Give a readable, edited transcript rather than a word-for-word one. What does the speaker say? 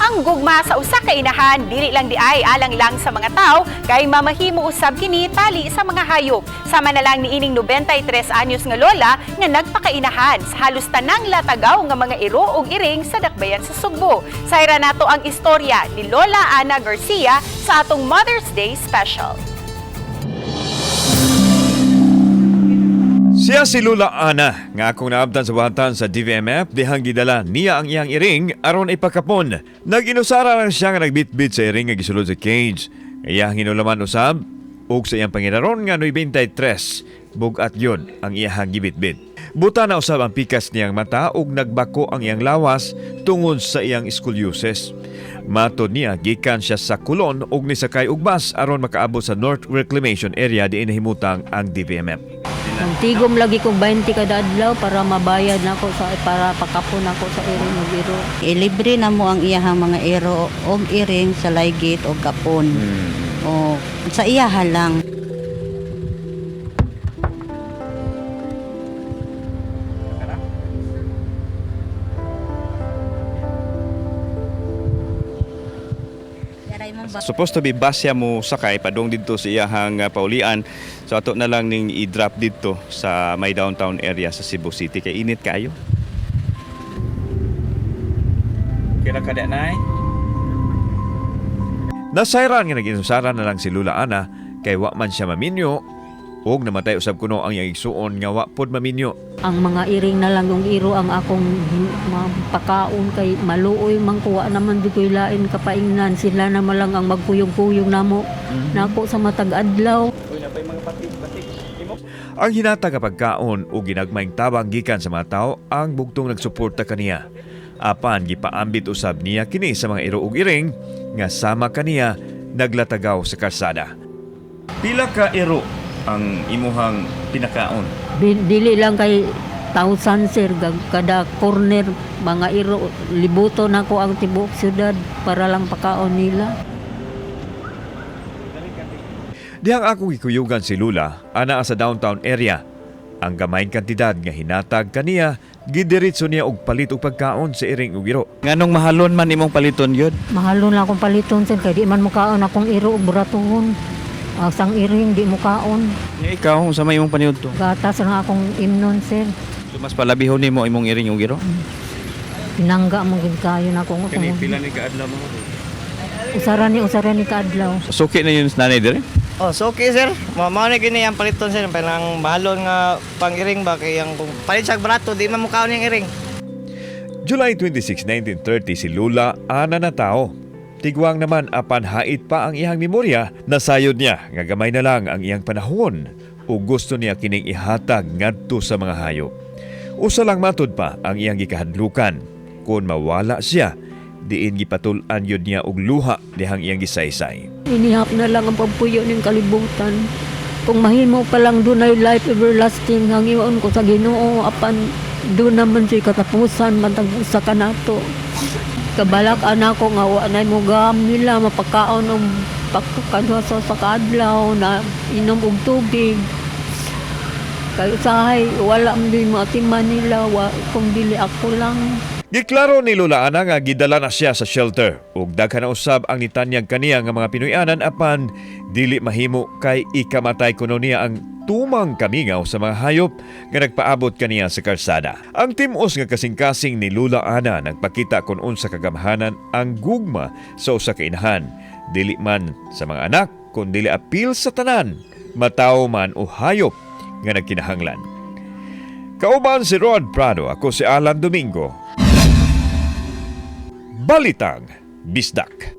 Ang gugma sa usa ka inahan dili lang di ay alang lang sa mga tao kay mamahimo usab kini tali sa mga hayop. Sama na lang niining 93 anyos nga lola nga nagpakainahan sa halos tanang latagaw nga mga iro ug iring sa dakbayan sa Sugbo. Sayra nato ang istorya ni Lola Ana Garcia sa atong Mother's Day special. Siya si Lola Ana nga akong naabtan sa buhatan sa DVMF dihang gidala niya ang iyang iring aron ipakapon. Nag-inusara lang siya nga nagbitbit sa iring nga gisulod sa cage. Iyang hinulaman usab ug sa iyang panginaron nga 93 bugat yun ang iyang gibitbit. Buta na usab ang pikas niyang mata ug nagbako ang iyang lawas tungod sa iyang scoliosis. Matod niya gikan siya sa kulon ug nisakay og bus aron makaabot sa North Reclamation Area diin nahimutang ang DVMF. Tigom lagi kong 20 kada adlaw para mabayad nako sa para pakapon ako sa iring ug iro. Ilibre na mo ang iyahang mga iro o iring sa laygit o kapon. O sa iyaha lang. Supposed to be basya mo sakay padung dito sa iyahang paulian. So ato na lang ning i-drop dito sa may downtown area sa Cebu City kay init kayo. Kira kada nay. Nasayran nga nag-inusara na lang si Lola Ana kay wa man siya maminyo ug namatay usab kuno ang iyang igsuon nga wa pod maminyo. Ang mga iring na lang yung iro ang akong mapakaon kay maluoy man kuha naman di ko'y lain kapaingnan. Sila naman lang ang magkuyog-kuyog namo nako sa matag adlaw. Ang hinatag nga pagkaon o ginagmayng tabang gikan sa mga tao ang bugtong nagsuporta kaniya. Apan gipaambit usab niya kini sa mga iro ug iring nga sama kaniya naglatagaw sa kalsada. Pila ka iro ang imuhang pinakaon? Dili lang kay 1,000 sir kada corner mga iro libuto nako ang tibuok syudad para lang pakaon nila. Dihang akong ikuyugan si Lula, ana sa downtown area. Ang gamayng kantidad nga hinatag kaniya, gidiritso niya og palit og pagkaon sa iring ug iro. Nganong mahalon man imong paliton yun? Mahalon lang akong paliton sir kay di man mukaon akong iro ug buratohon. Sang iring di mukaon. Nga ikaw, sa may imong paniudto? Gatas lang akong imnon sir. So mas palabihon nimo imong iring ug iro? Pinangga mo gid kayo na akong pila ni kaadlaw mo? usara ni kaadlaw. Suki na yun sa nanay dire? Oh, so okay sir. Mao na gini ang paliton sir, parang bahalon nga pang-iring ba kay ang kung palit sa barato di man mukaon yung iring. July 26, 1930 si Lula ana na tao. Tigwang naman apan hait pa ang iyang memorya, nasayod niya nga gamay na lang ang iyang panahon ug gusto niya kining ihatag ngadto sa mga hayop. Usa lang matud pa ang iyang gikahadlukan. Kung mawala siya, diin gipatulan yun niya og luha dihang iyang gisaysay. Inihap na lang ang pagpuyo ng kalibutan. Kung mahimo pa lang dunay life everlasting hangiwan ko sa Ginoo apan doon naman siya katapusan mantag usa ka nato. Kabalak anak ko nga wa na mo gam nila mapakaon og pagkakadwa sa kadlaw na inom og tubig. Kay usahay wala man din matiman nila kung dili ako lang. Giklaro ni Lola Ana nga gidala na siya sa shelter ug daghan na usab ang nitanyag kaniya nga mga Pinoyanan apan dili mahimo kay ikamatay kuno niya ang tumang kamingaw sa mga hayop nga nagpaabot kaniya sa kalsada. Ang timos nga kasing-kasing ni Lola Ana nagpakita kung unsa kagamhanan ang gugma sa usa ka inahan. Dili man sa mga anak kun dili apil sa tanan, matawo man o hayop nga nagkinahanglan. Kauban si Rod Prado, ako si Alan Domingo. Balitang Bisdak.